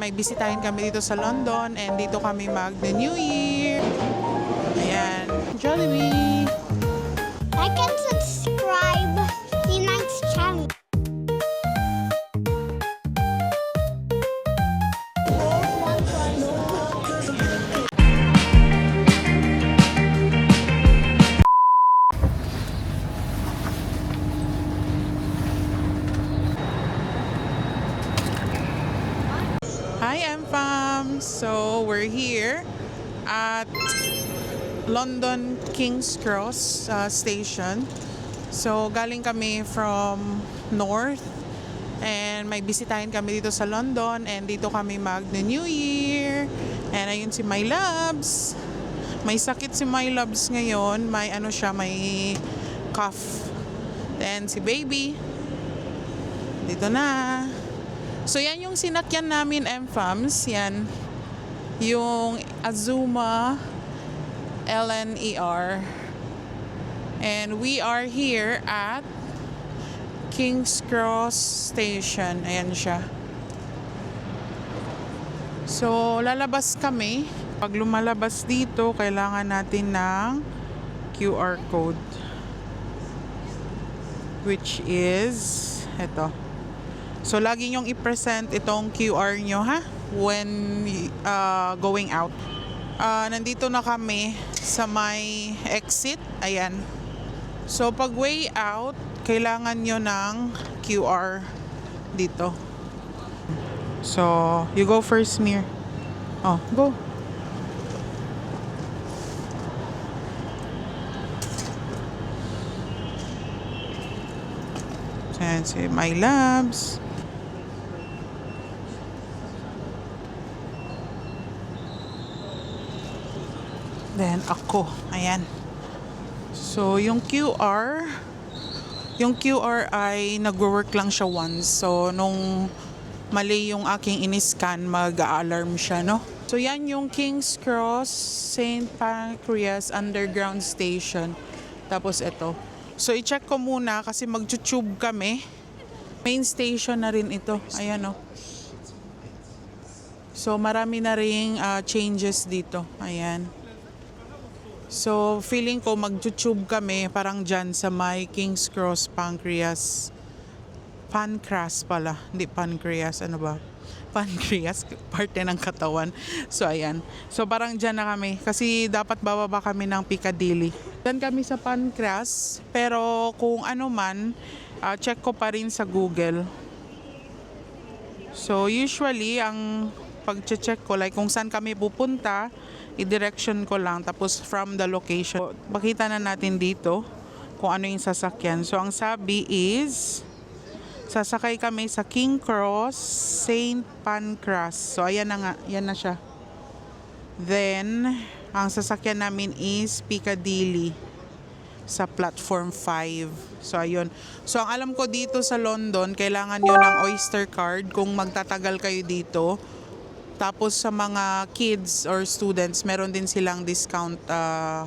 May bisitahin kami dito sa London and dito kami mag-New Year. Ayan, Jollibee! Like and subscribe to Night's channel. Hi, M-Fam! So, we're here at London King's Cross station. So, galing kami from north and may bisitahin kami dito sa London and dito kami mag-New Year. And ayun si My Loves. May sakit si My Loves ngayon. May ano siya, may cough. Then si Baby. Dito na. So, yan yung sinakyan namin, M-Fams. Yan. Yung Azuma LNER. And we are here at King's Cross Station. Ayan siya. So, lalabas kami. Pag lumalabas dito, kailangan natin ng QR code. Which is, eto. So, lagi nyong i-present itong QR nyo, ha? When going out. Nandito na kami sa may exit. Ayan. So, pag way out, kailangan nyo ng QR dito. So, you go first, Mir. Oh, go. Ayan si My Loves. Then ako, ayan. So yung QR ay nagwo-work lang siya once. So nung mali yung aking in-scan, mag-a-alarm siya, no? So yan yung King's Cross St. Pancras Underground Station. Tapos ito. So i-check ko muna kasi mag-tube kami. Main station na rin ito. Ayan, no? So marami na ring changes dito. Ayan. So, feeling ko mag-tube kami parang dyan sa may King's Cross Pancras. Pancras pala, hindi Pancreas. Ano ba? Pancreas, parte ng katawan. So, ayan. So, parang dyan na kami. Kasi dapat bababa kami ng Piccadilly. Dyan kami sa Pancras. Pero kung ano man, check ko pa rin sa Google. So, usually, ang pag-check ko, like kung saan kami pupunta, i-direction ko lang. Tapos from the location, makita na natin dito kung ano yung sasakyan. So, ang sabi is, sasakay kami sa King Cross St. Pancras. So, ayan na nga. Yan na siya. Then, ang sasakyan namin is Piccadilly sa platform 5. So, ayun. So, ang alam ko dito sa London, kailangan nyo ng Oyster card kung magtatagal kayo dito. Tapos sa mga kids or students, meron din silang discount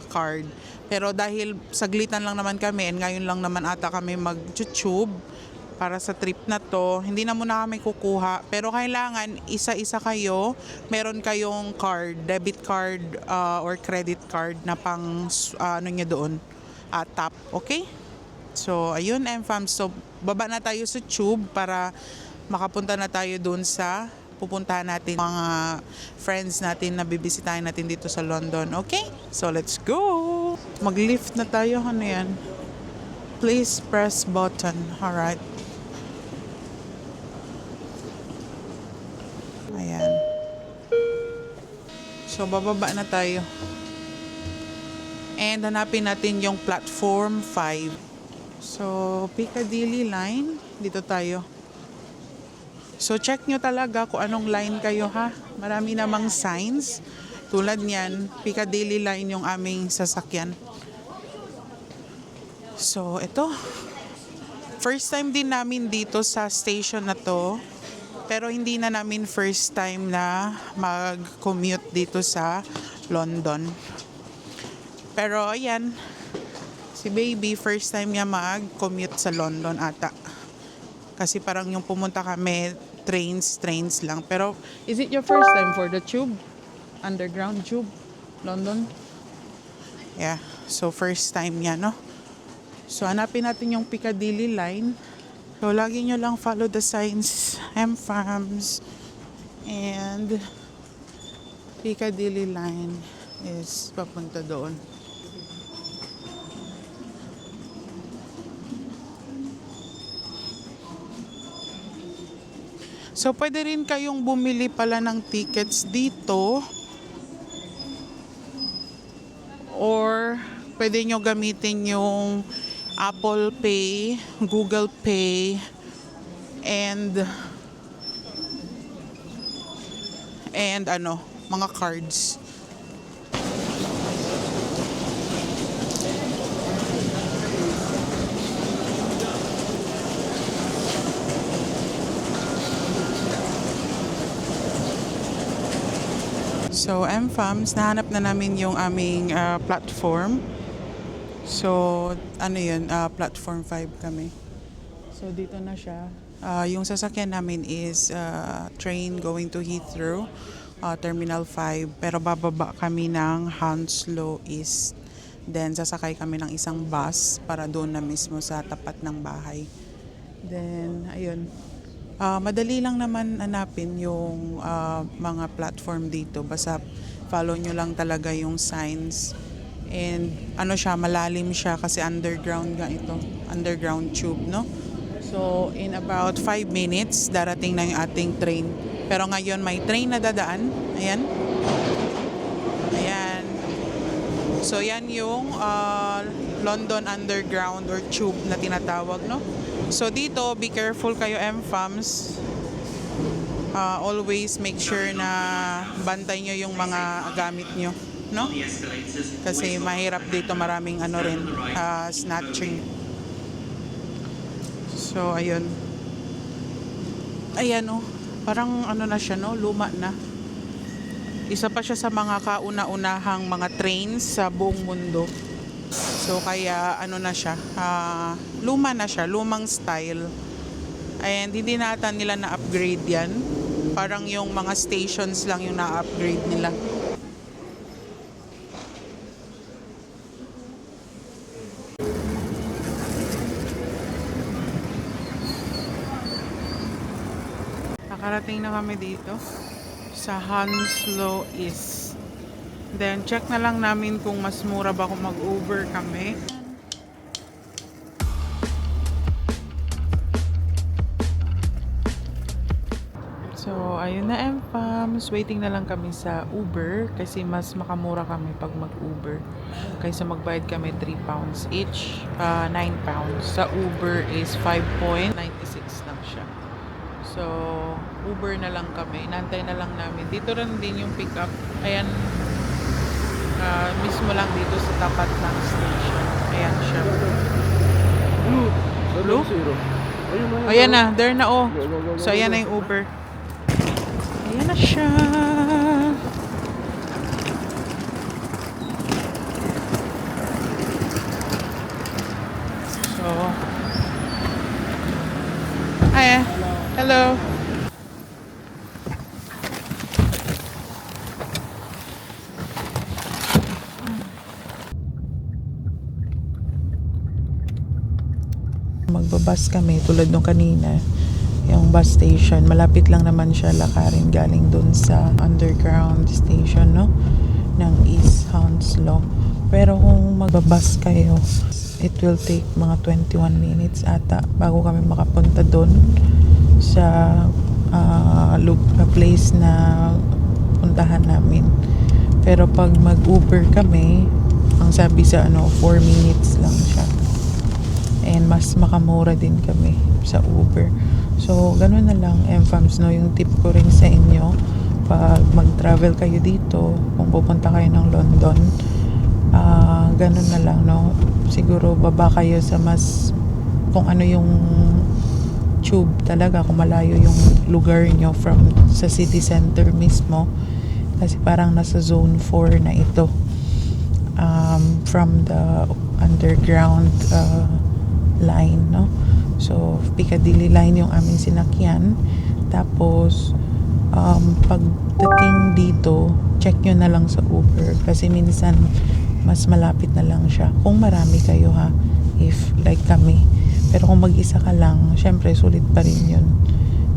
card. Pero dahil saglitan lang naman kami, and ngayon lang naman ata kami mag-tube para sa trip na to, hindi na muna kami kukuha. Pero kailangan isa-isa kayo, meron kayong card, debit card or credit card na pang ano nyo doon, tap. Okay? So, ayun, M-Fam. So, baba na tayo sa tube para makapunta na tayo doon sa pupuntahan natin mga friends natin na bibisitahin natin dito sa London. Okay? So, let's go! Mag-lift na tayo. Ano yan? Please press button. Alright. Ayan. So, bababa na tayo. And hanapin natin yung platform 5. So, Piccadilly line. Dito tayo. So, check nyo talaga kung anong line kayo, ha? Marami namang signs. Tulad niyan, Piccadilly line yung aming sasakyan. So, ito. First time din namin dito sa station na to. Pero hindi na namin first time na mag-commute dito sa London. Pero, ayan. Si Baby, first time niya mag-commute sa London ata. Kasi parang yung pumunta kami trains lang. Pero, is it your first time for the tube? Underground tube? London? Yeah. So, first time niya, no? So, hanapin natin yung Piccadilly line. So, lagi nyo lang follow the signs, MFAMS, and Piccadilly line is papunta doon. So, pwede rin kayong bumili pala ng tickets dito. Or, pwede nyo gamitin yung Apple Pay, Google Pay, and mga cards. So, MFAMS, nahanap na namin yung aming platform. So, platform 5 kami. So, dito na siya. Yung sasakyan namin is train going to Heathrow, Terminal 5. Pero bababa kami ng Hounslow East. Then, sasakay kami ng isang bus para doon na mismo sa tapat ng bahay. Then, ayun. Madali lang naman hanapin yung mga platform dito. Basta follow nyo lang talaga yung signs. And malalim siya kasi underground nga ito. Underground tube, no? So, in about 5 minutes, darating na yung ating train. Pero ngayon may train na dadaan. Ayan. Ayan. So, yan yung London Underground or tube na tinatawag, no? So dito, be careful kayo MFAMS. Always make sure na bantay nyo yung mga gamit nyo, no? Kasi mahirap dito, maraming snatching. So ayun. Ayan parang na siya, no? Luma na. Isa pa siya sa mga kauna-unahang mga trains sa buong mundo. So kaya na siya, luma na siya, lumang style. And hindi nila na-upgrade yan. Parang yung mga stations lang yung na-upgrade nila. Nakarating na kami dito sa Hounslow East. Then, check na lang namin kung mas mura ba kung mag-Uber kami. So, ayun na MFAMS. Waiting na lang kami sa Uber kasi mas makamura kami pag mag-Uber. Kaysa magbayad kami 3 pounds each, 9 pounds. Sa Uber is 5.96 lang siya. So, Uber na lang kami. Inantay na lang namin. Dito rin din yung pick-up. Ayan. Mismo lang dito sa tapat ng station. Ayan siya. Blue? Ayan na, there na So ayan na yung Uber. Ayan na siya. So hi. Hello. Magbabas kami tulad nung kanina, yung bus station, malapit lang naman siya lakarin galing dun sa underground station, no, ng East Hounslow. Pero kung magbabas kayo, it will take mga 21 minutes ata bago kami makapunta dun sa place na puntahan namin. Pero pag mag-Uber kami, ang sabi sa 4 minutes lang siya. And mas makamura din kami sa Uber. So, ganun na lang, MFAMS, no? Yung tip ko rin sa inyo, pag mag-travel kayo dito, kung pupunta kayo ng London, ganun na lang, no? Siguro, baba kayo sa kung ano yung tube talaga, kung malayo yung lugar nyo sa city center mismo. Kasi parang nasa zone 4 na ito. From the underground line, no? So, Piccadilly line yung aming sinakyan. Tapos, pagdating dito, check nyo na lang sa Uber. Kasi minsan, mas malapit na lang siya. Kung marami kayo ha, if like kami. Pero kung mag-isa ka lang, syempre sulit pa rin yun.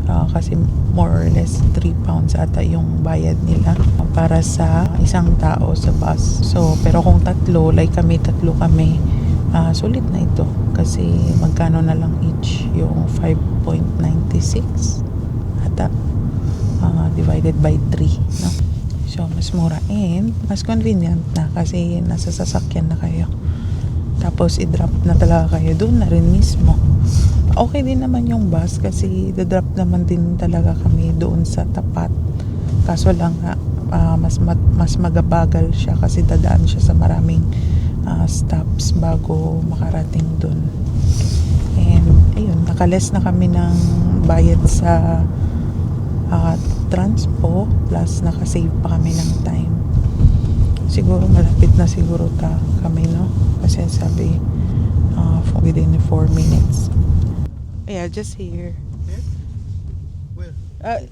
Kasi more or less 3 pounds ata yung bayad nila para sa isang tao sa bus. So, pero kung tatlo, like kami, tatlo kami, sulit na ito. Kasi magkano na lang each yung 5.96 ata. Divided by 3, no? So, mas mura and mas convenient na kasi nasa sasakyan na kayo. Tapos, i-drop na talaga kayo doon na rin mismo. Okay din naman yung bus kasi the-drop naman din talaga kami doon sa tapat. Kaso lang mas magabagal siya kasi dadaan siya sa maraming stops bago makarating doon. And ayun, nakales na kami ng bayad sa transpo plus nakasave pa kami ng time. Siguro malapit na siguro kami, no? Kasi sabi within 4 minutes. Yeah, just here. Here? Where?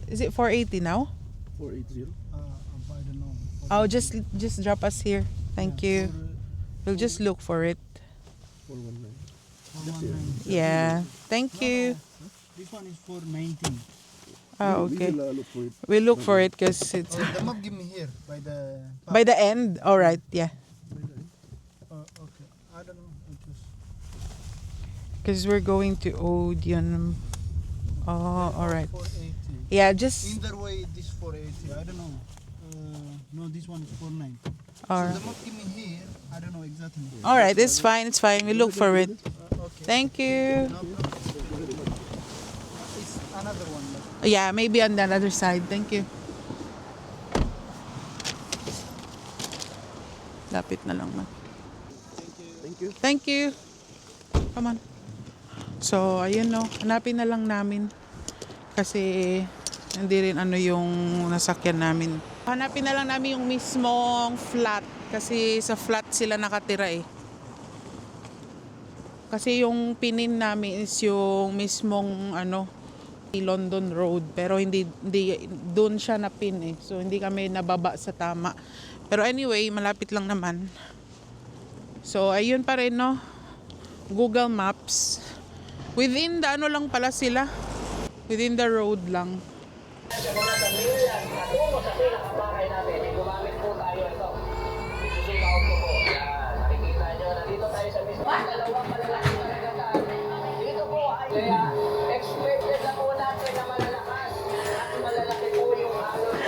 Is it 480 now? 480. I don't know. Oh, just drop us here. Thank you. We'll just look for it. 419. Yeah. Thank you. This one is 419. Oh, okay. Look for it. We look for it because it's The map give me here by the. by the end. All right. Yeah. Okay. I don't know. Because we're going to Odeon. Oh, all right. 480. Yeah, just Either way, this 480. I don't know. No, this one is 49. all So right. the map give me here. I don't know exactly. All right. It's fine. It's fine. We look for it. Okay. Thank you. No problem. It's another one. Yeah, maybe on the other side. Thank you. Lapit na lang man. Thank you. Thank you. Come on. So, ayun no. Hanapin na lang namin. Kasi, hindi rin ano yung nasakyan namin. Hanapin na lang namin yung mismong flat. Kasi sa flat sila nakatira eh. Kasi yung pinin namin is yung mismong ano, London Road. Pero hindi doon siya napin eh. So, hindi kami nababa sa tama. Pero anyway, malapit lang naman. So, ayun pa rin no. Google Maps. Within the ano lang pala sila. Within the road lang. Expected na po natin na malalakas at malalaki po yung alon.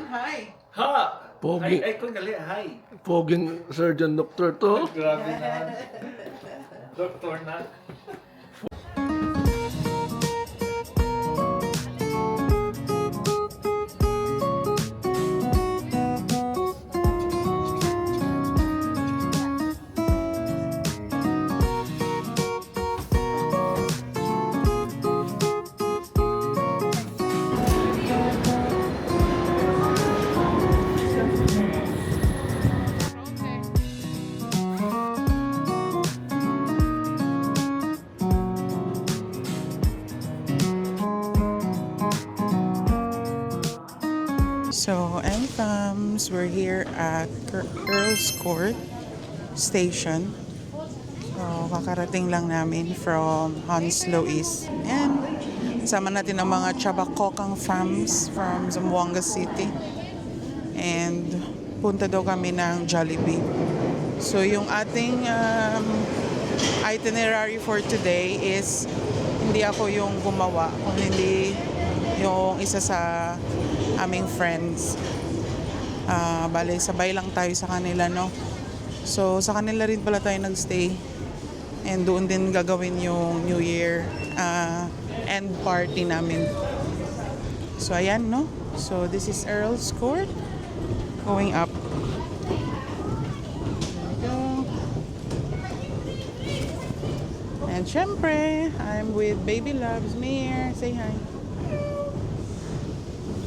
Hi! Ha! Pogi. Ay, kung dali, hi. Poging surgeon doctor to. Grabe na. Doktor na. So, MFAMs, we're here at Earl's Court Station. So, kakarating lang namin from Hounslow East. And, sama natin ang mga Chabacocang fams from Zamboanga City. And, punta daw kami ng Jollibee. So, yung ating itinerary for today is hindi ako yung gumawa, kung hindi yung isa sa aming friends. Bale, sabay lang tayo sa kanila, no? So, sa kanila rin pala tayo nagstay. And doon din gagawin yung New Year end party namin. So, ayan, no? So, this is Earl's Court. Going up. There we go. And syempre, I'm with Baby Loves. Mir, say hi.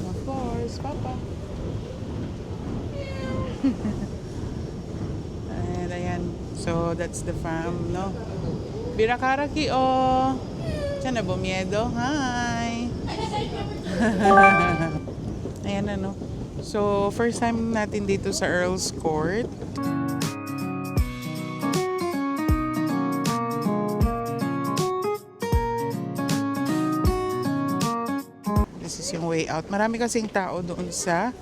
Of course, Papa. And ayan. So, that's the fam, no? Birakaraki, oh. Diyan na bumiedo. Hi! Ayan na, no? So, first time natin dito sa Earl's Court. This is yung way out. Marami kasing tao doon sa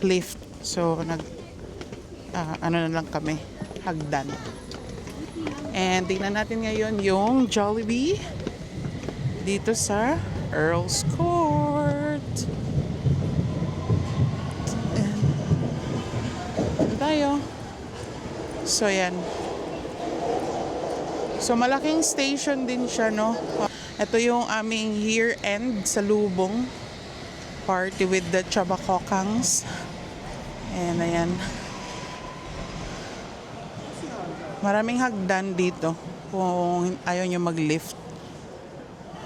lift. So, ano na lang kami, hagdan. And tingnan natin ngayon yung Jollibee dito sa Earl's Court. Ayan tayo. So, yan. So, malaking station din siya, no? Ito yung aming year-end sa Lubong. Party with the Chabacocangs. And ayan. Maraming hagdan dito kung ayaw nyo mag-lift.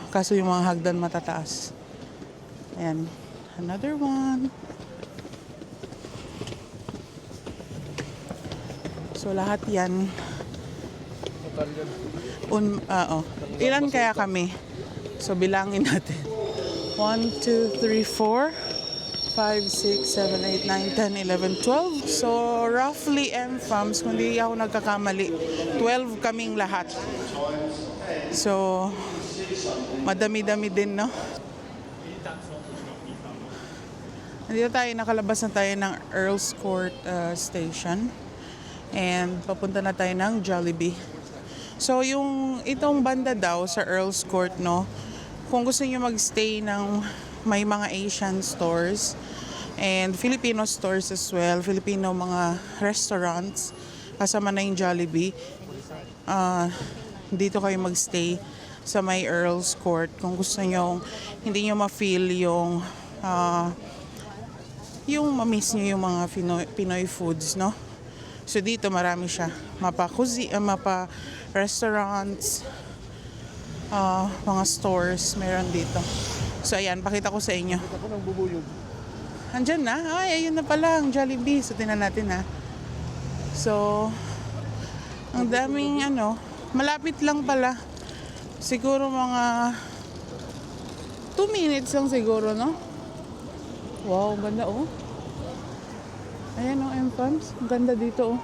Kaso yung mga hagdan matataas. Ayan. Another one. So lahat yan. Ilan kaya kami? So bilangin natin. 1, 2, 3, 4, 5, 6, 7, 8, 9, 10, 11, 12. So roughly MFAMs, kung di ako nagkakamali, 12 kaming lahat. So madami-dami din, no? Nandito tayo, nakalabas na tayo ng Earl's Court Station. And papunta na tayo ng Jollibee. So yung itong banda daw sa Earl's Court, no? Kung gusto niyo magstay ng may mga Asian stores and Filipino stores as well, Filipino mga restaurants, kasama na yung Jollibee, dito kayo magstay sa may Earl's Court. Kung gusto niyo, hindi niyo ma-feel yung ma-miss niyo yung mga Pinoy foods, no? So dito marami siya. Mapa restaurants, mga stores, meron dito. So ayan, pakita ko sa inyo. Ako nang bubuyog. Andyan na. Ay, ayun na pala ang Jollibee. So tingnan natin, ha. So, ang daming malapit lang pala. Siguro mga 2 minutes lang siguro, no? Wow, ang ganda, oh. Ayan, oh, MFAMs. Ang ganda dito, oh.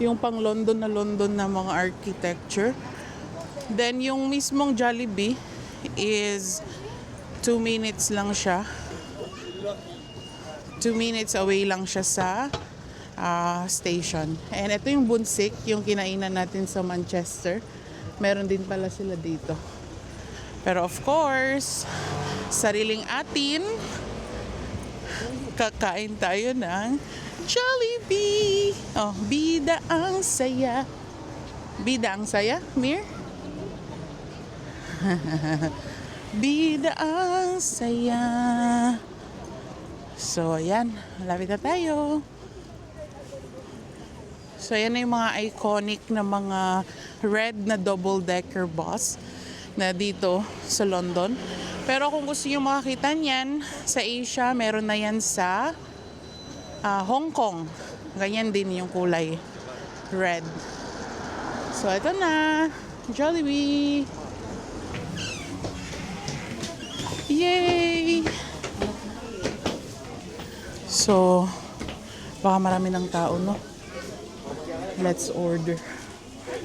Yung pang London na mga architecture. Then, yung mismong Jollibee is 2 minutes lang siya. 2 minutes away lang siya sa station. And ito yung bunsik, yung kinainan natin sa Manchester. Meron din pala sila dito. Pero of course, sariling atin, kakain tayo ng Jollibee. Oh, bida ang saya. Bida ang saya, Mir? Bida ang saya. So, ayan. Malapit na tayo. So, ayan na yung mga iconic na mga red na double-decker bus na dito sa London. Pero kung gusto nyo makakita niyan sa Asia, meron na yan sa Hong Kong. Ganyan din yung kulay. Red. So, ito na. Jollibee. Yay! So, baka marami ng tao, no? Let's order.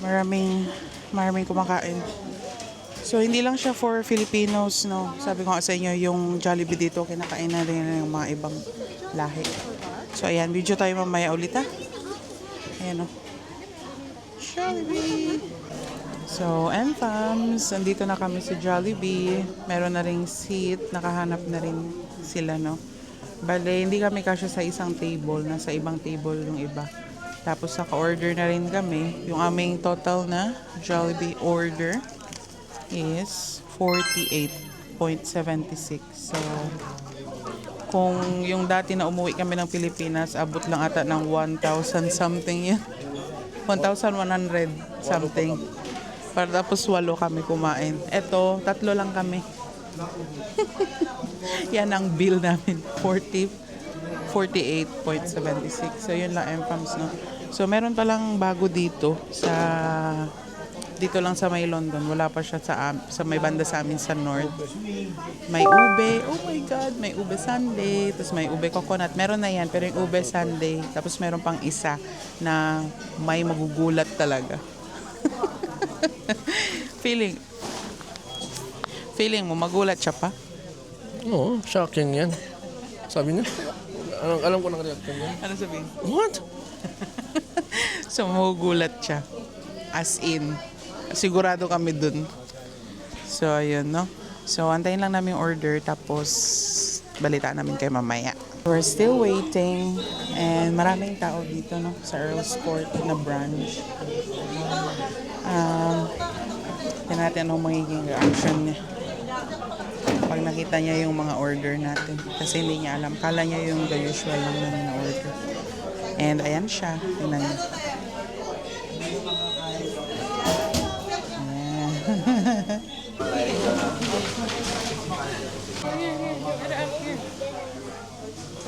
Maraming kumakain. So, hindi lang siya for Filipinos, no? Sabi ko nga sa inyo, yung Jollibee dito, kinakain na rin ng mga ibang lahi. So, ayan. Video tayo mamaya ulit, ha? Ayan, no? Jollibee! So, MFAMs, andito na kami sa Jollibee. Meron na ring seat. Nakahanap na rin sila, no? Bale, hindi kami kasya sa isang table. Nasa ibang table yung iba. Tapos, naka-order na rin kami. Yung aming total na Jollibee order is 48.76. So, kung yung dati na umuwi kami ng Pilipinas, abot lang ata ng 1,000 something yun. 1,100 something. Para tapos 8 kami kumain. Eto, 3 lang kami. Yan ang bill namin. 48.76. So, yun lang MFAMs, no? So, meron palang bago dito sa Dito lang sa may London. Wala pa siya sa may banda sa amin sa north. May ube. Oh my God. May ube sundae. Tapos may ube coconut. Meron na yan. Pero yung ube sundae. Tapos meron pang isa na may magugulat talaga. Feeling mo, magulat siya pa? Oo, shocking yan. Sabi niya. Alam ko ng reaction niya. Ano sabihin? What? So, magugulat siya. As in, sigurado kami dun. So, ayun, no? So, antayin lang namin yung order, tapos balitaan namin kay mamaya. We're still waiting, and maraming tao dito, no? Sa Earl's Court na branch. Tignan natin anong magiging reaction niya pag nakita niya yung mga order natin. Kasi hindi niya alam. Kala niya yung the usual lang namin na order. And ayan siya. Tingnan niya.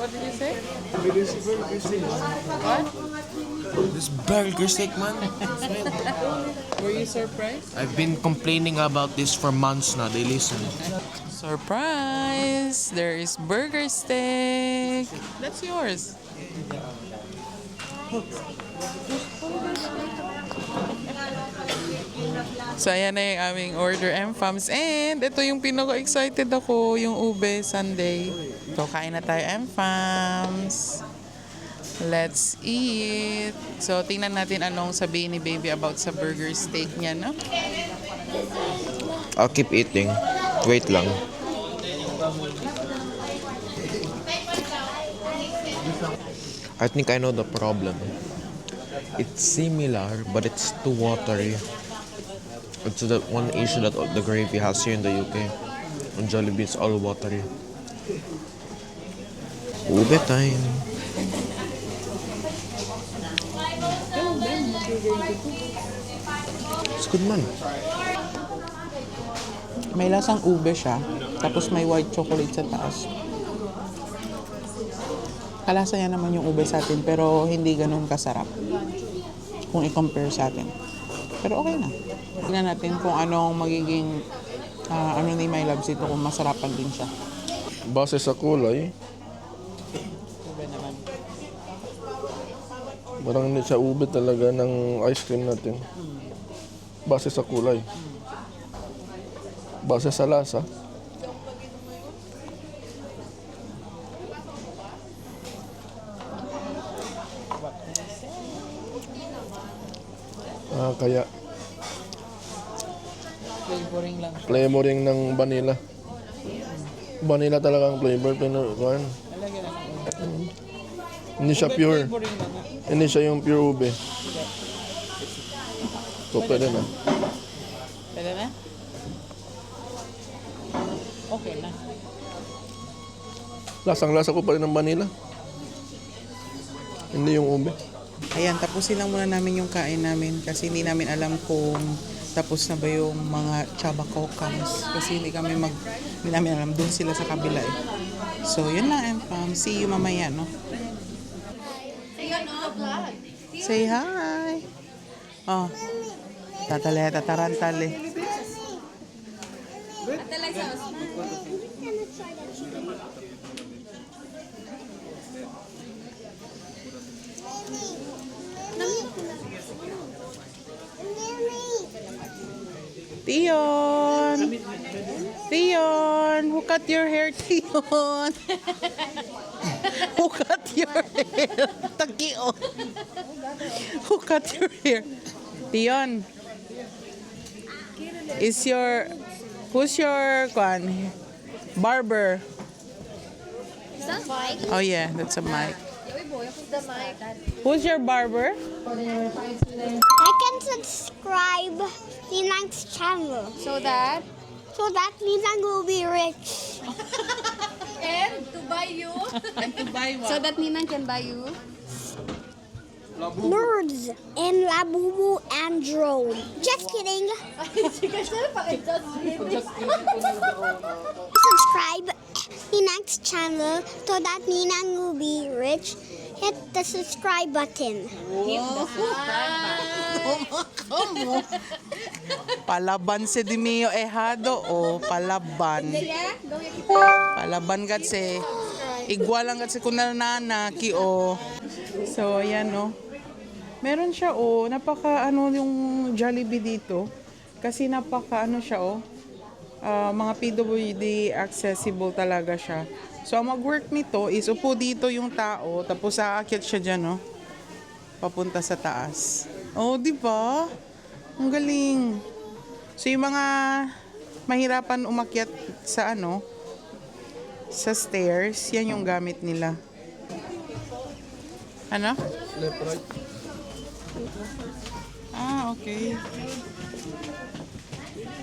What did you say? What? This burger steak, man. Were you surprised? I've been complaining about this for months now. They listen. Surprise! There is burger steak. That's yours. So, ayan na yung aming order, M-Fams. And ito yung pinaka-excited ako, yung ube sundae. So, kain na tayo, M-Fams. Let's eat. So, tingnan natin anong sabihin ni baby about sa burger steak niya, no? I'll keep eating. Wait lang. I think I know the problem. It's similar, but it's too watery. It's the one issue that the gravy has here in the UK. On Jollibee, it's all watery. Ube time. It's good, man. May lasang ube siya, tapos may white chocolate sa taas. Kalasa niya naman yung ube sa atin, pero hindi ganun kasarap kung i-compare sa atin. Pero okay na. Tingnan natin kung anong magiging ano ni My Loves ito, kung masarapan din siya. Base sa kulay, Ube naman. parang hindi siya ube talaga ng ice cream natin. Base sa kulay. Base sa lasa. Kaya Flavoring lang siya. flavoring ng vanilla. Vanilla talaga ang flavor. Pero, hindi siya pure. Flavoring lang. Hindi siya yung pure ube. So, pwede na. Pwede na? Okay na. Lasang-lasa ko pa rin ng vanilla. Hindi yung ube. Ayan, tapusin lang muna namin yung kain namin kasi hindi namin alam kung tapos na ba yung mga chaba kokams kasi hindi namin alam, doon sila sa kabila eh. So, yun lang, M-Fam. See you mamaya, no? Say hi! Oh, tatarantale. Tion, who cut your hair, Tion? Who cut your hair? Takio. Who cut your hair? Tion, who's your barber? Is that Mike? Oh yeah, that's a mic. The mic. Who's your barber? I can subscribe Ninang's channel So that Ninang will be rich. and to buy you. And to buy So that Ninang can buy you. Nerds and Labubu and Drone. Just kidding. Subscribe Ninang's channel so that Ninang will be rich Hit the subscribe button. Palaban si Dimio Ehado o palaban. Palaban kat si igwa lang kat si kunal nana ki o. So ayan o. Meron siya o, napaka ano yung Jollibee dito. Kasi napaka ano siya o. Mga PWD accessible talaga siya. So ang mag-work nito is upo dito yung tao tapos aakyat siya dyan no. Papunta sa taas. Oh, di ba? Ang galing. So yung mga mahirapan umakyat sa ano, sa stairs, yan yung gamit nila. Ano? Left, right. Ah, okay.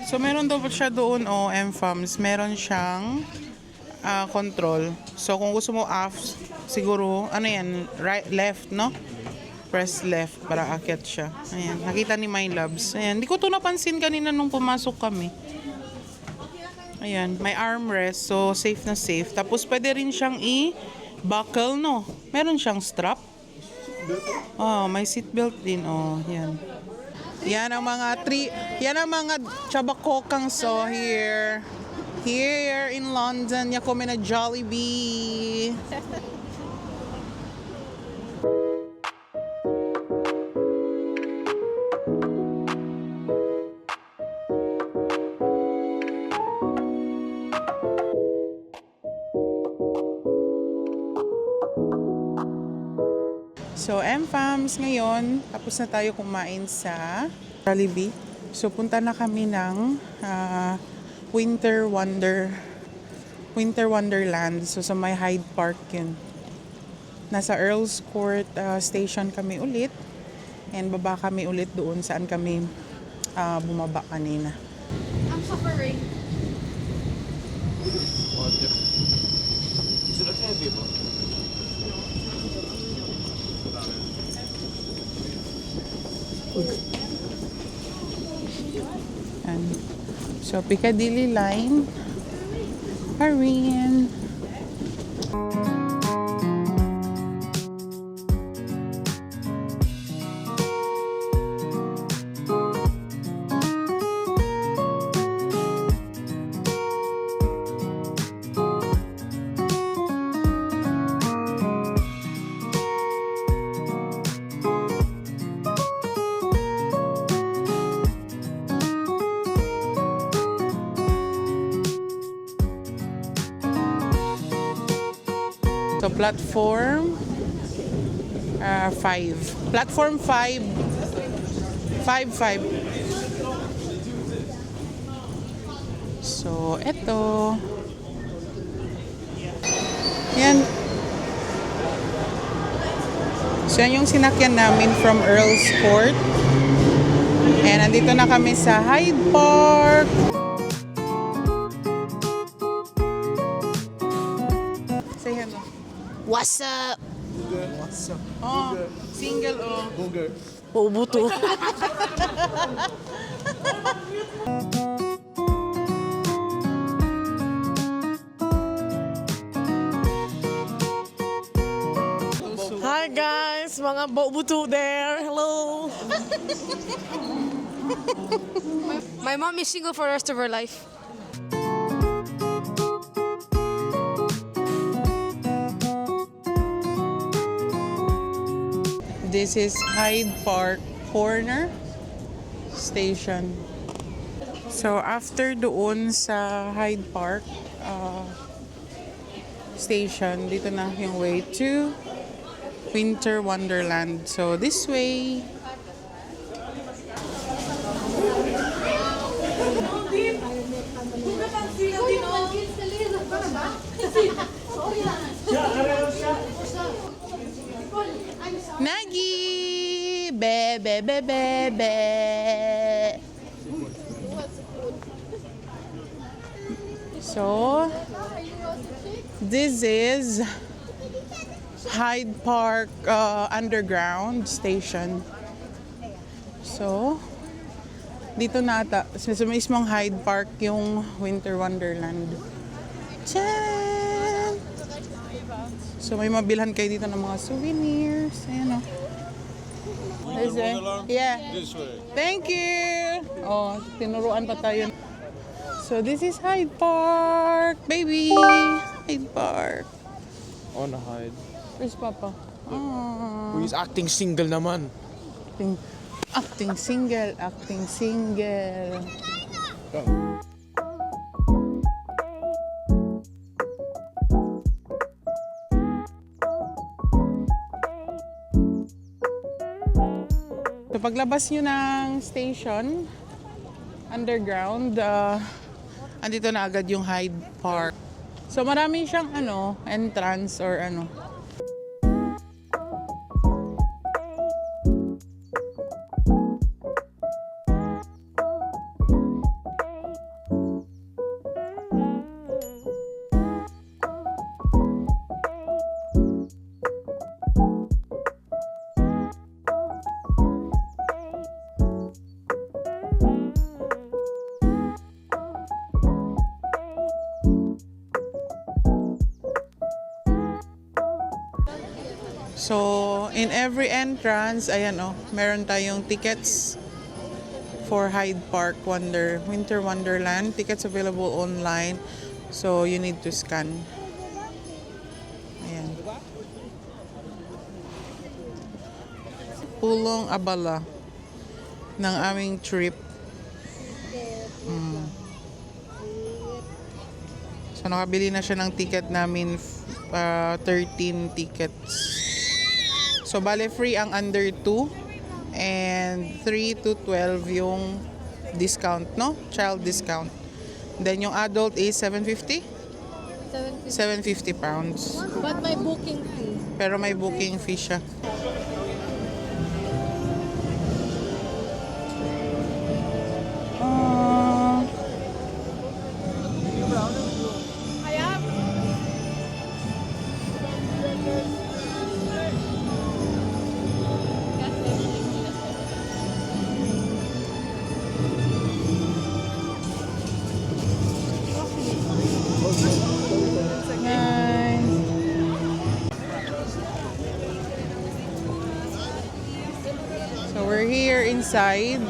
So meron daw siya doon o MFAMS, meron siyang control. So kung gusto mo off, siguro ano yan, right, left, no? Press left para akyat siya. Ayan, nakita ni My Loves. Ayan, hindi ko to napansin kanina nung pumasok kami. Ayan, may armrest, so safe na safe. Tapos pwede rin siyang i-buckle, no? Meron siyang strap. Oh, may seatbelt din, oh, yan. Yan ang mga chabakokang so here. Here in London, ya kami na Jollibee. So, MFAMS ngayon, tapos na tayo kumain sa Jollibee. So, punta na kami ng Winter Wonderland. So, sa may Hyde Park yun. Nasa Earl's Court Station kami ulit. And baba kami ulit doon saan kami bumaba kanina. I'm suffering. And so, Piccadilly Line. Harin. So, platform 5. Platform 5. 5. So, eto. Yan. So, yan yung sinakyan namin from Earl's Court. And nandito na kami sa Hyde Park. Say hello. What's up? Oh, single oh. Booger. Bubuto. Hi guys, mga buto there. Hello. My mom is single for the rest of her life. This is Hyde Park Corner Station. So after doon sa Hyde Park Station, dito na yung way to Winter Wonderland. So this way. Nagi! Be, be, be, be, be. So, this is Hyde Park Underground Station. So, dito na ata, sa mismong Hyde Park yung Winter Wonderland. Tcharam! So may mabilhan kayo dito ng mga souvenirs. Ayan o. Yeah. This way. Thank you! Oh, tinuruan pa tayo. So this is Hyde Park, baby! Hyde Park. On hide. Where's Papa? Oh. Who is acting single naman? Acting single, acting single. So paglabas nyo ng station, underground, andito na agad yung Hyde Park. So marami siyang entrance or ano. So, in every entrance, ayan meron tayong tickets for Hyde Park Winter Wonderland. Tickets available online. So, you need to scan. Ayan. Pulong abala ng aming trip. So, nakabili na siya ng ticket namin, 13 tickets. So, bale free ang under 2 and 3 to 12 yung discount, no? Child discount. Then, yung adult is 750? 750 pounds. But my booking fee. Pero may booking fee siya. So we're here inside.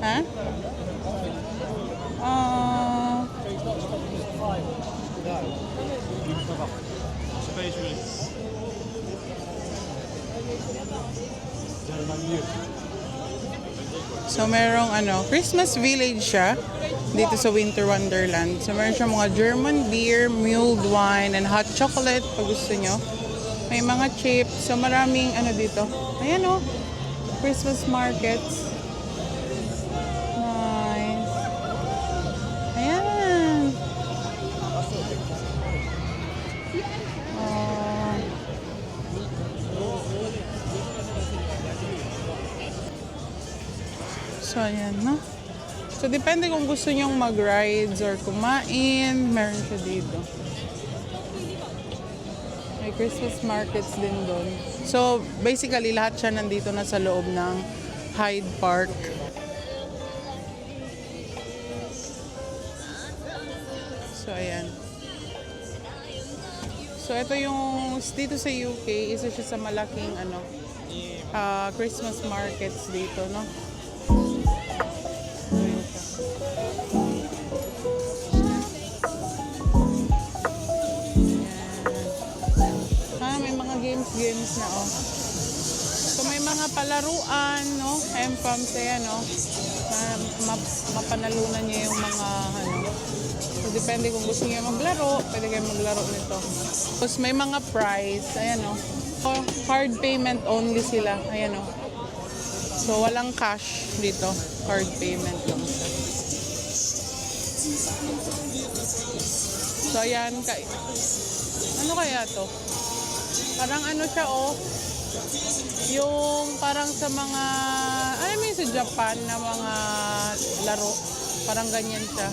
Huh? So merong Christmas village siya dito sa Winter Wonderland. So meron siya mga German beer, mulled wine, and hot chocolate pag gusto nyo. May mga chips. So maraming dito. Ayan Christmas markets. Nice. Ayan. So ayan So depende kung gusto nyong mag-rides or kumain, meron siya dito. May Christmas markets din doon. So basically lahat siya nandito na sa loob ng Hyde Park. So ayan. So ito yung dito sa UK, isa siya sa malaking Christmas markets dito, no? May mga games na So may mga palaruan, no? M-Pumps, ayan, mapanalunan niyo yung mga So depende kung gusto niyo maglaro, pwede kayo maglaro nito. Tapos may mga prize, ayan Card payment only sila, ayan So walang cash dito, card payment lang. So ayan, ano kaya to? Parang siya yung parang sa mga, mo yung sa Japan na mga laro, parang ganyan siya.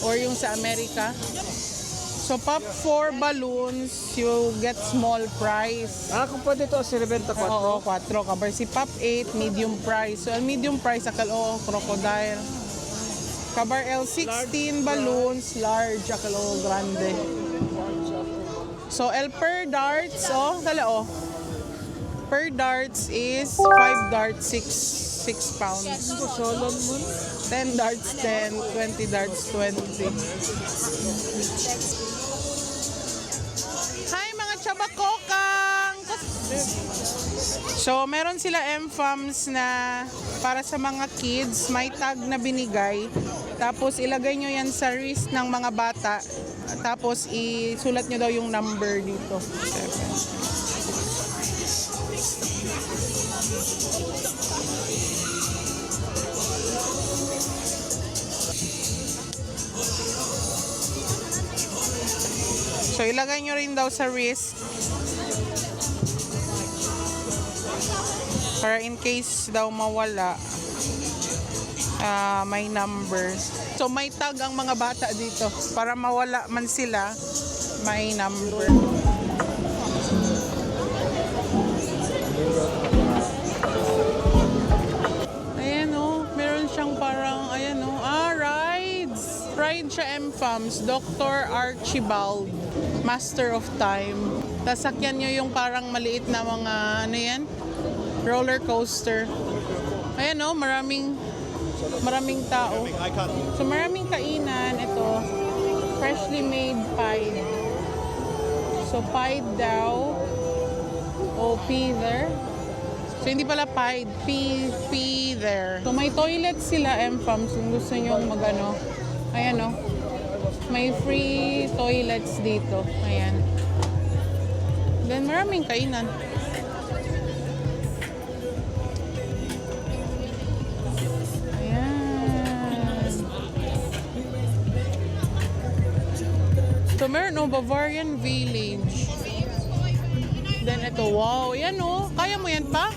Or yung sa Amerika. So pop 4 balloons, you get small prize. Kung pwede to, si Rebenta 4. Oo, 4 cover. Si pop 8, medium prize. So ang medium prize, crocodile. Kabar L, 16 balloons, large, akalo, grande. So, L per darts, oh, dala, oh. Per darts is 5 darts, 6 pounds. 10 darts, 10. 20 darts, 20. Hi, mga chabakokang! So, meron sila M-FAMs na para sa mga kids, may tag na binigay. Tapos, ilagay nyo yan sa wrist ng mga bata. Tapos, isulat nyo daw yung number dito. 7. So, ilagay nyo rin daw sa wrist. Para in case daw mawala, may number. So, may tag ang mga bata dito. Para mawala man sila, may number. Ayan o, meron siyang parang, ayan o, rides. Ride siya M-FAMs, Dr. Archibald, Master of Time. Tasakyan nyo yung parang maliit na mga, ano yan? Roller coaster. Ayan o, maraming tao. So maraming kainan. Ito, freshly made pie. So pie daw. O pie So hindi pala pie, pie there. So may toilet sila, M-FAMs, kung gusto nyo magano. Ayan o. May free toilets dito. Ayan. Then maraming kainan. So, meron no, Bavarian Village. Then, ito, wow. Ayan, oh. Kaya mo yan pa?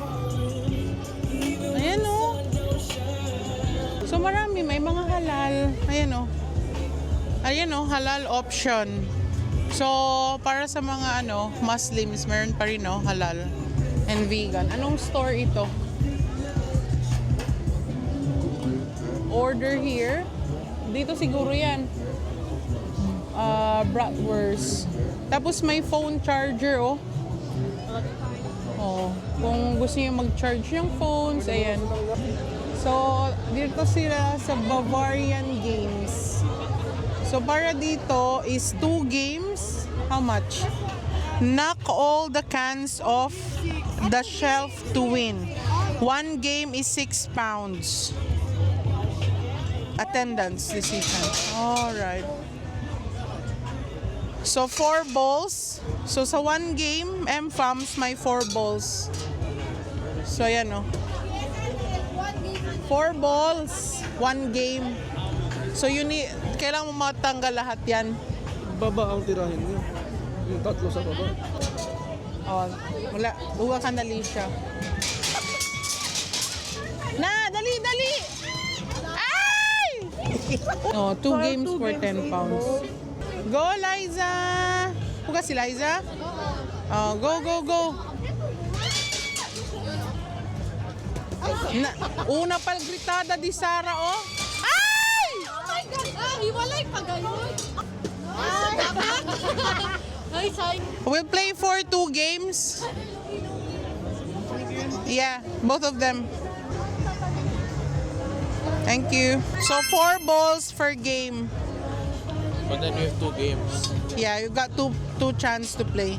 Ayan, oh. So, marami. May mga halal. Ayan, oh. Ayan, oh. Halal option. So, para sa mga, Muslims, meron pa rin, oh. Halal and vegan. Anong store ito? Order here. Dito siguro yan. Bratwurst. Tapos may phone charger, oh. Oh, kung gusto niyo mag-charge yung phones, ayan. So, dito sila sa Bavarian Games. So, para dito is 2 games. How much? Knock all the cans off the shelf to win. 1 game is 6 pounds. Attendance decision. Alright. So, 4 balls. So, sa 1 game, M-FAMs, may 4 balls. So, ayan o. 4 balls, 1 game. So, kailangan mo matanggal lahat yan. Baba ang tirahin niyo. Yung tatlo sa baba. Oh, wala. Huwag ka na, Alicia. Na, dali, dali! Ay! Oh, 2 games for 10 pounds. Go, Liza! Huwag si Liza? Oh, go, go, go! Una pal gritada di Sara, oh! Ay! Oh my God! Hiwalay pa gayon! Ay, say. We'll play for 2 games. Yeah, both of them. Thank you. So 4 balls per game. But then we have 2 games. Yeah, you got two chance to play.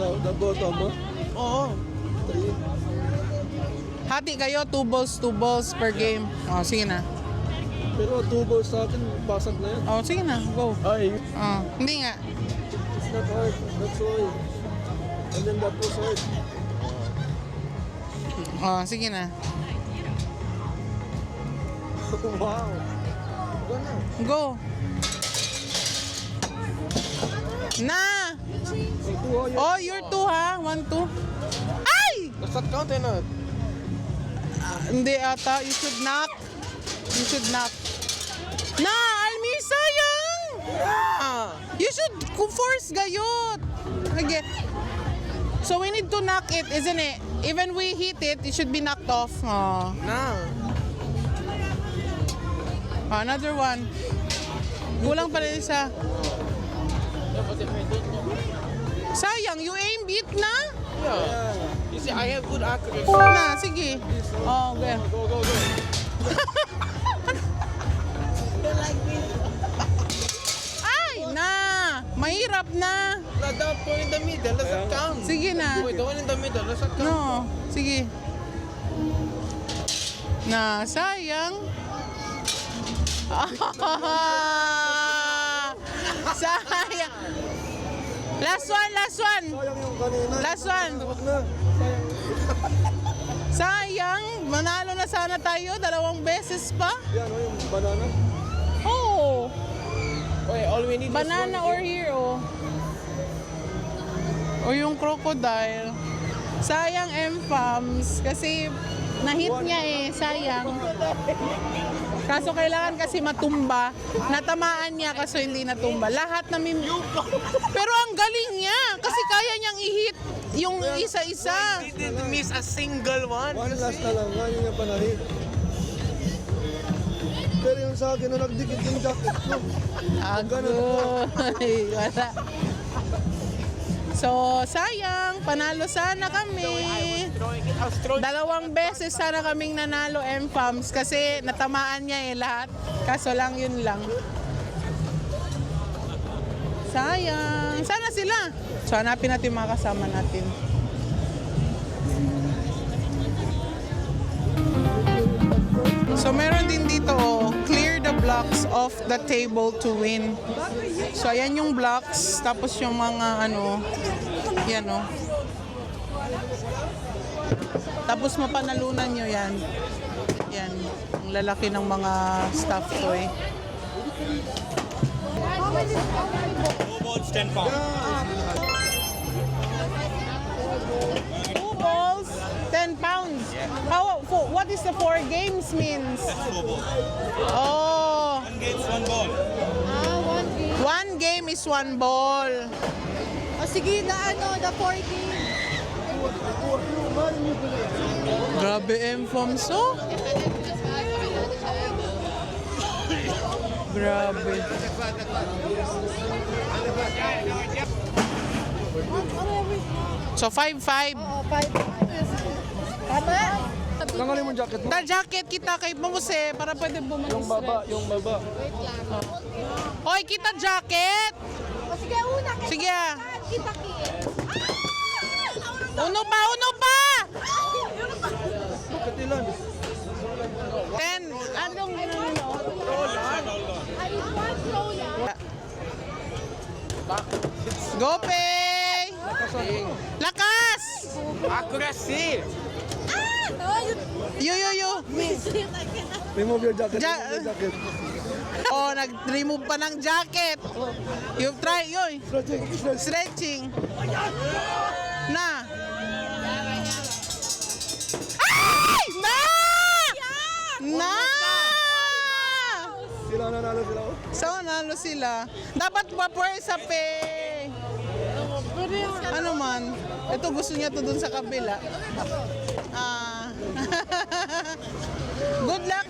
The bottom mo? Oo. Hati kayo, 2 balls per game. Oh, sige na. Pero 2 balls sa akin, basag na yan. Oh, sige na, go. Ay, Oh, hindi nga. it's not hard. That's why. And then that was hard. Oh, sige na. Wow. Go. Na! Oh, you're 2 ha? 1, 2. Ay! That's not counting out. Hindi ata. You should knock. You should knock. Na! Almi, sayang! You should force gayot. Okay. So we need to knock it, isn't it? Even we hit it, it should be knocked off. Oh. No. Another one. Kulang pa rin isa. Sayang, you aim it na? You see, I have good accuracy. Na, sige. Oh, okay. Go. Ay, na! Mahirap na. The one in the middle, doesn't count. Sige na. Wait, the one in the middle, doesn't count. No, sige. Na, sayang. Sayang. Last one. Sayang yung kanina. Last one. Wag na. Sayang. Manalo na sana tayo. 2 beses pa. Yan o yung banana. Oh, Wait, all we need banana or hero. O yung crocodile. Sayang M-Fams. Kasi na-hit niya eh. Sayang. Kaso kailangan kasi matumba. Natamaan niya kaso hindi natumba. Lahat na Pero ang galing niya. Kasi kaya niyang i-hit yung isa-isa. He didn't miss a single one. One last na lang. Ngayon niya pa na-hit. Pero yung sa akin na nagdikit yung jacket ko. Agoy. Wala. So, sayang. Panalo sana kami. 2 beses sana kaming nanalo M-Fams kasi natamaan niya eh lahat. Kaso lang yun lang. Sayang. Sana sila. So, hanapin natin mga kasama natin. So, meron din dito, oh, clear the blocks off the table to win. So, ayan yung blocks. Tapos yung mga, yan, oh. Tapos mapanalunan nyo yan. Yan. Ang lalaki ng mga stuffed toy. 2 balls, 10 pounds. What is the 4 games means? Oh. 1 game is 1 ball. O sige, the 4 game. Grabe M-Fams, oh. Grabe. So 5-5. O, 5. Tama? Tanggalin mo yung jacket mo. Ta jacket kita kay Mamuse para pwede bumalis. Yung baba. Hoy, kita jacket. O sige, una. Sige ah. Kita-kit. Uno pa. Bakit ilan? 10. Anong I want roller. Go, Pay! Lakas! Accuracy! Yo. Remove your jacket. Ja- Remove your jacket. Oh, nag-remove pa ng jacket. You try, yoy. Stretching. Stretching. Na. Ay! Na! Sila nanalo sila. So, nanalo sila. Dapat pa-pour sa Pay. Ano man? Ito gusto niya to dun sa kabila. Good luck.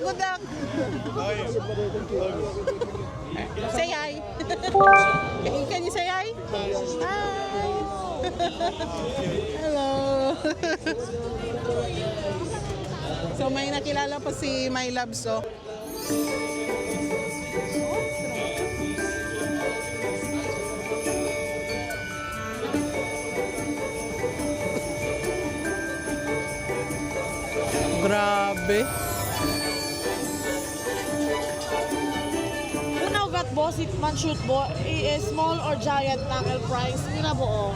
Say hi. Can you say hi? Hi. Hello. So may nakilala pa si My Loves, oh. Grabe. Una ugat boss, it man shoot bo, small or giant knuckle price, mira bo.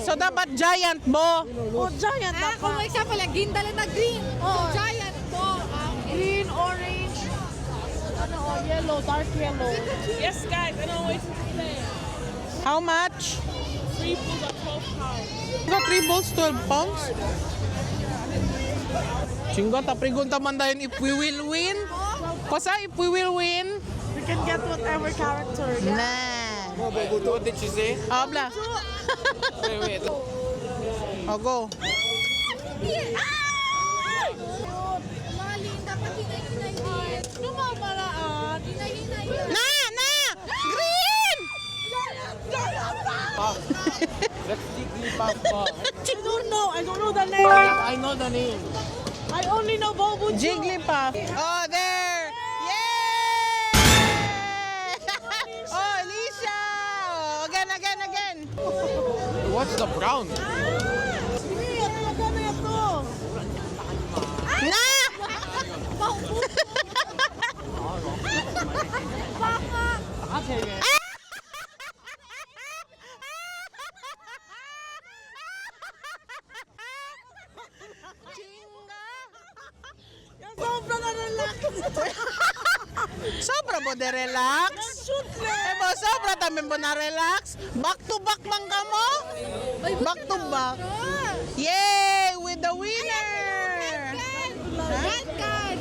So dapat giant bo. Oh, giant na Kung example, gindala na green. Oh. Giant po. green, orange, yellow, dark yellow. Yes guys, I know it's How much? 3 pulls at 12 pounds. Got 3 balls, 12 pounds. Chinga, tapregunta man dayon if we will win. Kosa, if we will win. We can get whatever character. Yeah. Nah. What did she say? Habla. Wait. O, go. Mali, dapat hinay-hinay. I know the name. I only know Bobo Jigglypuff. Oh, there! Yay! Oh, Alicia! Oh, again, again, again. What's the brown? Na! Sobra na relax. Sobra mo de relax. Eh mo, sobra tamin mo na relax. Back to back man ka mo. Back to back. Yay! With the winner! Red card.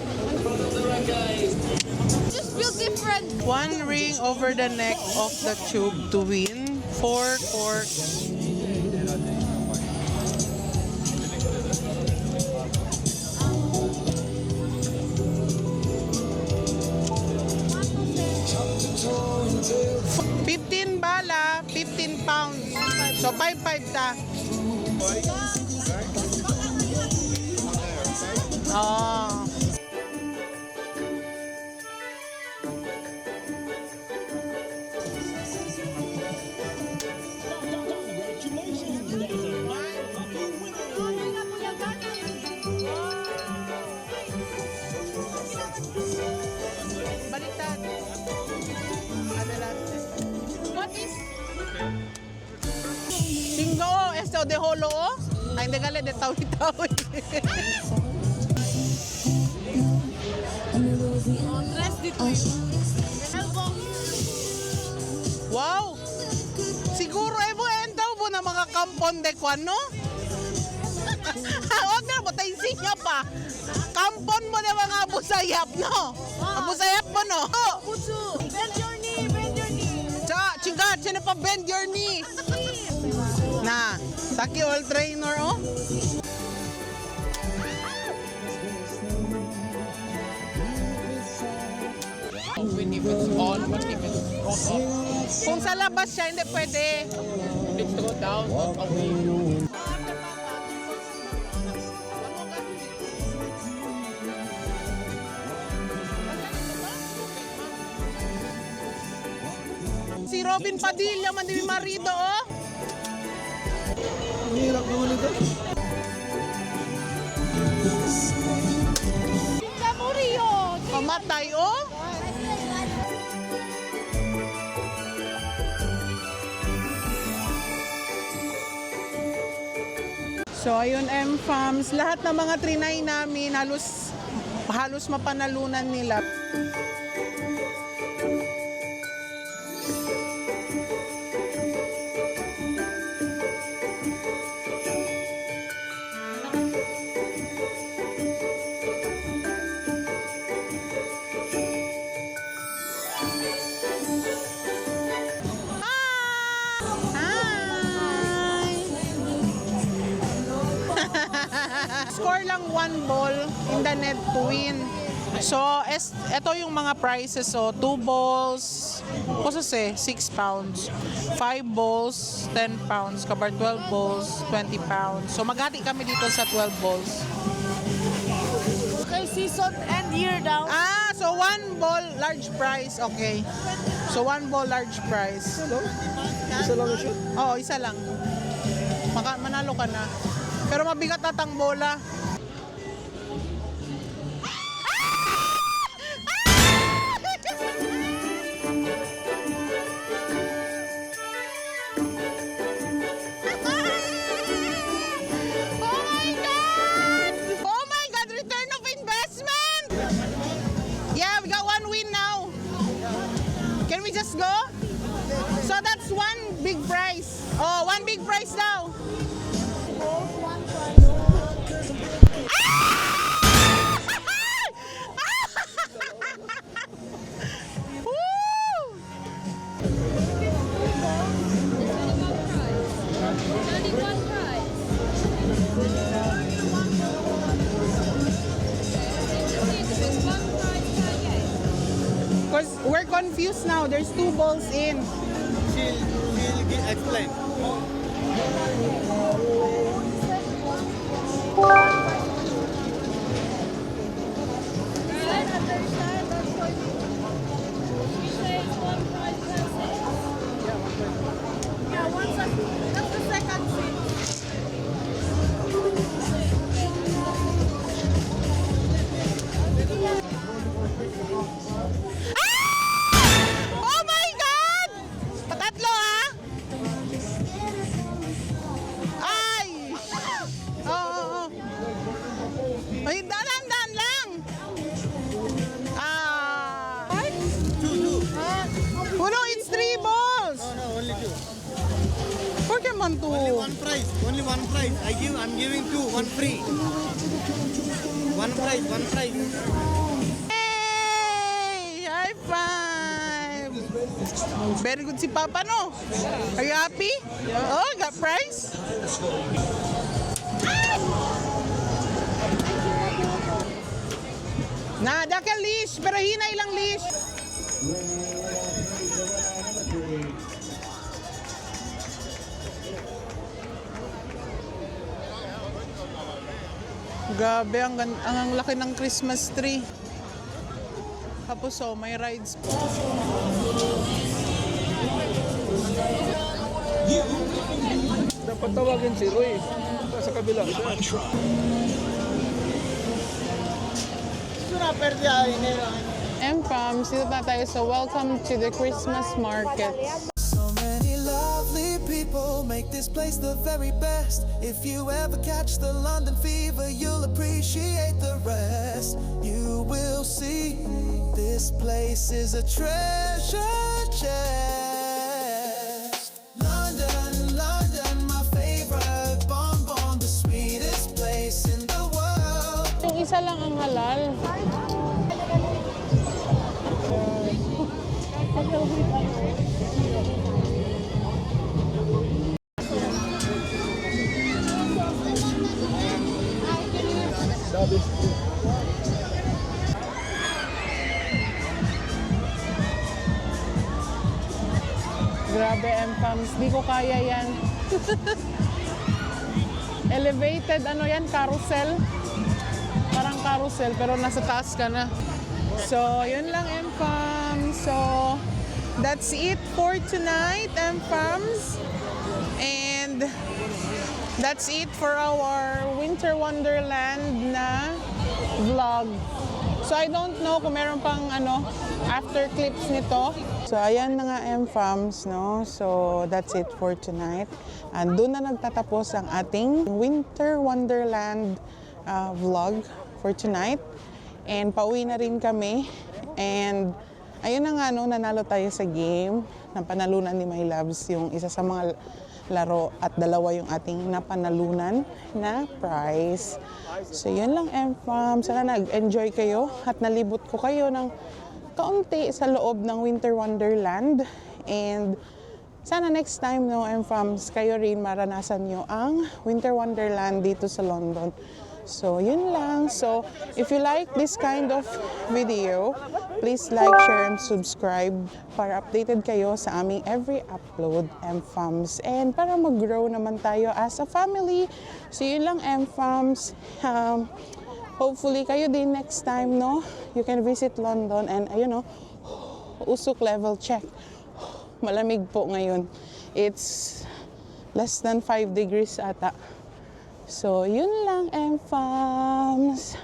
Just feel different. One ring over the neck of the tube to win 4 corks. £15 bala, 15 pounds. So 5-5 ta. Oh. Baliktad. Adelante. What is? Singgo, esto de holo. Ay, hindi gali, de tawi-tawi. Dress dito. Wow! Siguro, daw po na mga kampon de kwan, no? Huwag na mo, tayo sinya pa. Kampon mo na mga abusayap, no? Abusayap mo, no? Butsu. Bend your knee. Bend your knee. Chingat, sino pa bend your knee? Na, Saki all trainer, oh. Even if it's on, but if it goes up, Kung sa labas siya, hindi pwede. it's go down, not away. Si Robin Padilla, man din marido, oh. Ang hirap naman ito. Samurio. Pamatay, oh. So, ayun, M-Fams. Lahat ng mga trinay namin, halos mapanalunan nila. Score lang 1 ball in the net to win. So, ito yung mga prizes. So, 2 balls, kasi 6 pounds. 5 balls, 10 pounds. Kabar 12 balls, 20 pounds. So, maghati kami dito sa 12 balls. Okay, season and year down. So 1 ball, large prize. Okay. So, 1 ball, large prize. Isa lang na siya. Oo, isa lang. Manalo ka na. Pero mabigat atang bola. Oh my God! Return of investment! Yeah, we got 1 win now. Can we just go? So that's 1 big prize. Oh, 1 big prize now. Woo! Because we're confused now. There's 2 balls in. She'll explain. Yeah, that's the second seat. Oh my God! Patatlo ah! Ay! Oo. Ay, dahan-dahan lang! Ah! Oh no, it's 3 balls! No, only two. Pokemon 2. Only one prize. Only one prize. I'm giving two. One free. One prize. One prize. Hey! High five! Very good si Papa, no? Are you happy? Oh, got prize? Nada ka leash, pero hinay lang leash. Grabe, ang laki ng Christmas tree. Tapos may rides. Dapat tawagin si Roy. Sa kabila. Fams, dito na tayo sa welcome to the Christmas market. So many lovely people make this place the very best. If you ever catch the London fever, you'll appreciate the rest. You will see this place is a treasure chest. London, London, my favorite bonbon, the sweetest place in the world. Yung isa lang ang halal. Grabe, M-Fams. Di ko kaya yan. Elevated, ano yan? Carousel. Parang carousel, pero nasa taas ka na. So, yun lang, M-Fams. So, that's it for tonight, M-Fams. And that's it for our Winter Wonderland na vlog. So, I don't know kung meron pang after clips nito. So, ayan na nga, M-Fams, no? So, that's it for tonight. And doon na nagtatapos ang ating Winter Wonderland vlog for tonight. And pauwi na rin kami. And ayun na nga, no, nanalo tayo sa game. Napanalunan ni My Loves yung isa sa mga laro at dalawa yung ating napanalunan na prize. So yun lang, M-Fam. Sana nag-enjoy kayo at nalibot ko kayo ng kaunti sa loob ng Winter Wonderland. And sana next time, no, M-Fams, kayo rin maranasan nyo ang Winter Wonderland dito sa London. So, yun lang. So, if you like this kind of video, please like, share, and subscribe para updated kayo sa aming every upload, M-Fams. And para mag-grow naman tayo as a family. So, yun lang, M-Fams. Hopefully, kayo din next time, no? You can visit London and, ayun, no? Usok level check. Malamig po ngayon. It's less than 5 degrees ata. So, yun lang, M-Fams.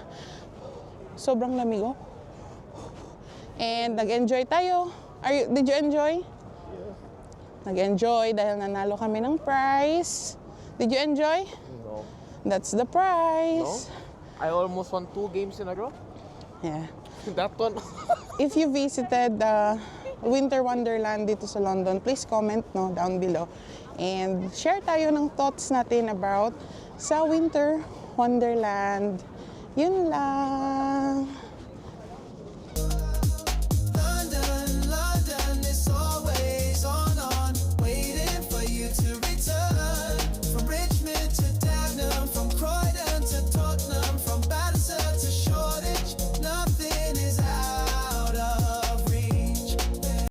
Sobrang lamig, oh. And nag-enjoy tayo. Did you enjoy? Yeah. Nag-enjoy dahil nanalo kami ng prize. Did you enjoy? No. That's the prize. I almost won 2 games in a row. Yeah. That one. If you visited Winter Wonderland dito sa London, please comment down below. And share tayo ng thoughts natin about sa Winter Wonderland. Yun lang.